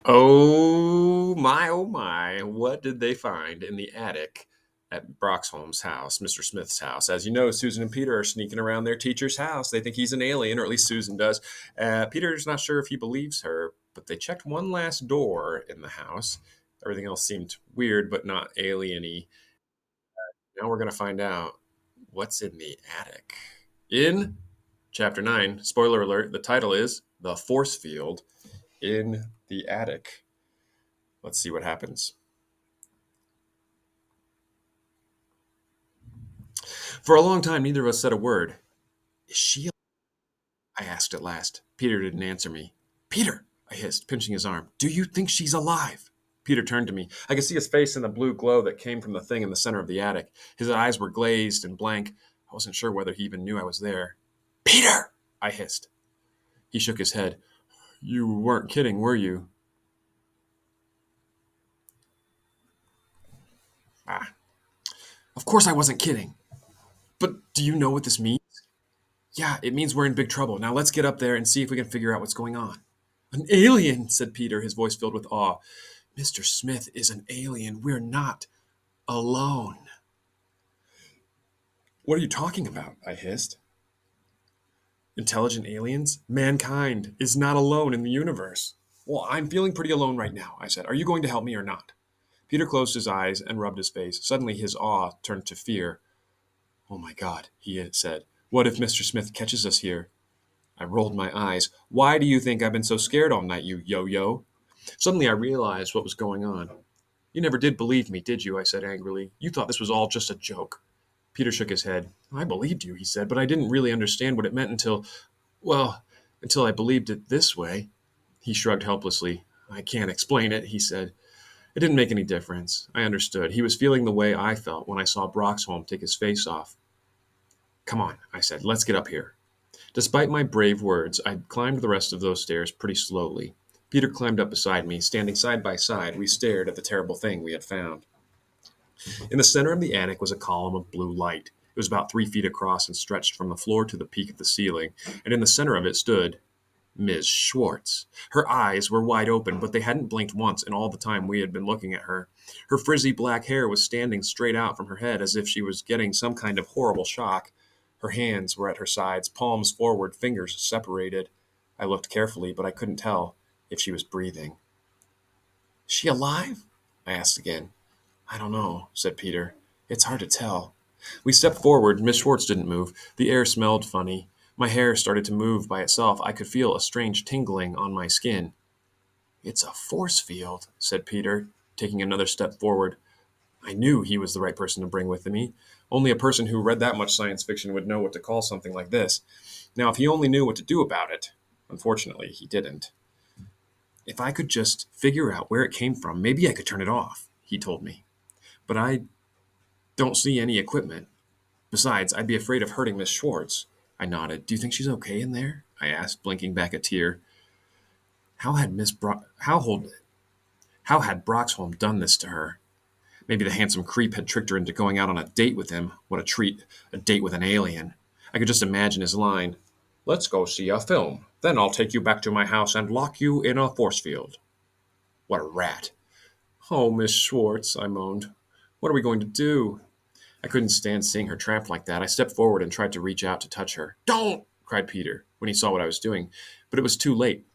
Oh my, what did they find in the attic at Broxholm's house, Mr. Smith's house? As you know, Susan and Peter are sneaking around their teacher's house. They think he's an alien, or at least Susan does. Peter's not sure if he believes her, but they checked one last door in the house. Everything else seemed weird, but not alien-y. Now we're going to find out what's in the attic. In Chapter 9, spoiler alert, the title is The Force Field in the Attic. Let's see what happens. For a long time, neither of us said a word. Is she? I asked at last. Peter didn't answer me. Peter, I hissed, pinching his arm. Do you think she's alive? Peter turned to me. I could see his face in the blue glow that came from the thing in the center of the attic. His eyes were glazed and blank. I wasn't sure whether he even knew I was there. Peter! I hissed. He shook his head. You weren't kidding, were you? Ah, of course I wasn't kidding. But do you know what this means? Yeah, it means we're in big trouble. Now let's get up there and see if we can figure out what's going on. An alien, said Peter, his voice filled with awe. Mr. Smith is an alien. We're not alone. What are you talking about? I hissed. Intelligent aliens? Mankind is not alone in the universe. Well, I'm feeling pretty alone right now, I said. Are you going to help me or not? Peter closed his eyes and rubbed his face. Suddenly his awe turned to fear. Oh my God, he said. What if Mr. Smith catches us here? I rolled my eyes. Why do you think I've been so scared all night, you yo-yo? Suddenly I realized what was going on. You never did believe me, did you? I said angrily. You thought this was all just a joke. Peter shook his head. I believed you, he said, but I didn't really understand what it meant until I believed it this way. He shrugged helplessly. I can't explain it, he said. It didn't make any difference. I understood. He was feeling the way I felt when I saw Broxholm take his face off. Come on, I said. Let's get up here. Despite my brave words, I climbed the rest of those stairs pretty slowly. Peter climbed up beside me. Standing side by side, we stared at the terrible thing we had found. In the center of the attic was a column of blue light. It was about 3 feet across and stretched from the floor to the peak of the ceiling, and in the center of it stood Ms. Schwartz. Her eyes were wide open, but they hadn't blinked once in all the time we had been looking at her. Her frizzy black hair was standing straight out from her head as if she was getting some kind of horrible shock. Her hands were at her sides, palms forward, fingers separated. I looked carefully, but I couldn't tell if she was breathing. Is she alive? I asked again. I don't know, said Peter. It's hard to tell. We stepped forward. Miss Schwartz didn't move. The air smelled funny. My hair started to move by itself. I could feel a strange tingling on my skin. It's a force field, said Peter, taking another step forward. I knew he was the right person to bring with me. Only a person who read that much science fiction would know what to call something like this. Now, if he only knew what to do about it. Unfortunately, he didn't. If I could just figure out where it came from, maybe I could turn it off, he told me. But I don't see any equipment. Besides, I'd be afraid of hurting Miss Schwartz. I nodded. Do you think she's okay in there? I asked, blinking back a tear. How had how had Broxholm done this to her? Maybe the handsome creep had tricked her into going out on a date with him. What a treat. A date with an alien. I could just imagine his line. Let's go see a film. Then I'll take you back to my house and lock you in a force field. What a rat. Oh, Miss Schwartz, I moaned. What are we going to do? I couldn't stand seeing her trapped like that. I stepped forward and tried to reach out to touch her. Don't! Cried Peter when he saw what I was doing. But it was too late.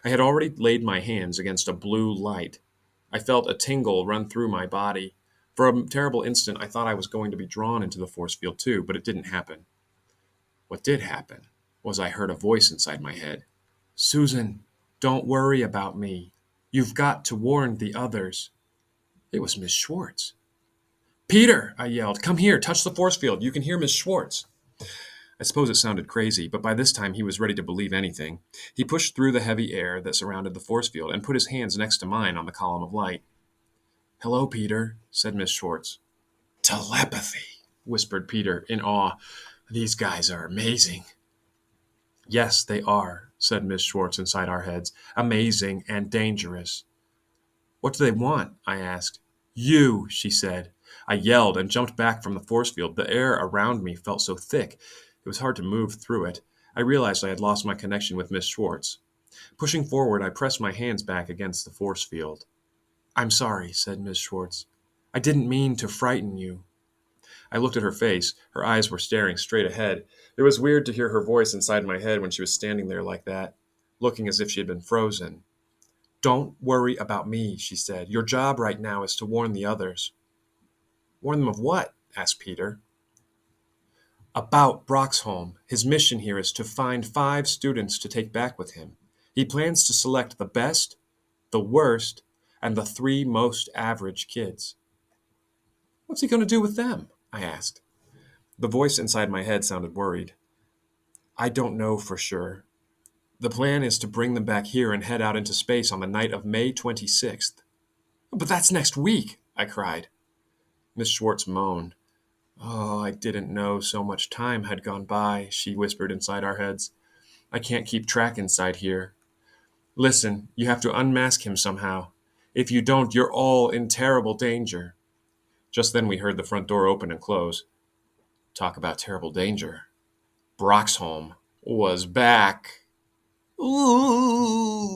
I had already laid my hands against a blue light. I felt a tingle run through my body. For a terrible instant, I thought I was going to be drawn into the force field too, but it didn't happen. What did happen was I heard a voice inside my head. Susan, don't worry about me. You've got to warn the others. It was Miss Schwartz. Peter, I yelled, come here, touch the force field. You can hear Miss Schwartz. I suppose it sounded crazy, but by this time he was ready to believe anything. He pushed through the heavy air that surrounded the force field and put his hands next to mine on the column of light. Hello, Peter, said Miss Schwartz. Telepathy, whispered Peter in awe. These guys are amazing. Yes, they are, said Miss Schwartz inside our heads. Amazing and dangerous. What do they want? I asked. You, she said. I yelled and jumped back from the force field. The air around me felt so thick, it was hard to move through it. I realized I had lost my connection with Miss Schwartz. Pushing forward, I pressed my hands back against the force field. I'm sorry, said Miss Schwartz. I didn't mean to frighten you. I looked at her face. Her eyes were staring straight ahead. It was weird to hear her voice inside my head when she was standing there like that, looking as if she had been frozen. Don't worry about me, she said. Your job right now is to warn the others. Warn them of what? Asked Peter. About Broxholm. His mission here is to find 5 students to take back with him. He plans to select the best, the worst, and the 3 most average kids. What's he going to do with them? I asked. The voice inside my head sounded worried. I don't know for sure. The plan is to bring them back here and head out into space on the night of May 26th. But that's next week, I cried. Miss Schwartz moaned. Oh, I didn't know so much time had gone by, she whispered inside our heads. I can't keep track inside here. Listen, you have to unmask him somehow. If you don't, you're all in terrible danger. Just then we heard the front door open and close. Talk about terrible danger. Broxholm was back. Ooh!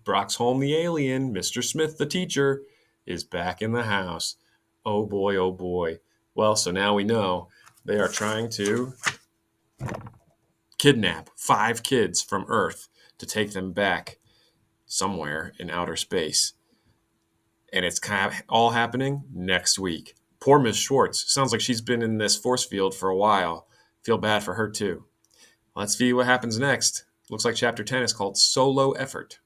Broxholm the alien, Mr. Smith the teacher, is back in the house. Oh boy, oh boy. Well, so now we know they are trying to kidnap 5 kids from Earth to take them back somewhere in outer space. And it's kind of all happening next week. Poor Miss Schwartz. Sounds like she's been in this force field for a while. Feel bad for her, too. Let's see what happens next. Looks like Chapter 10 is called Solo Effort.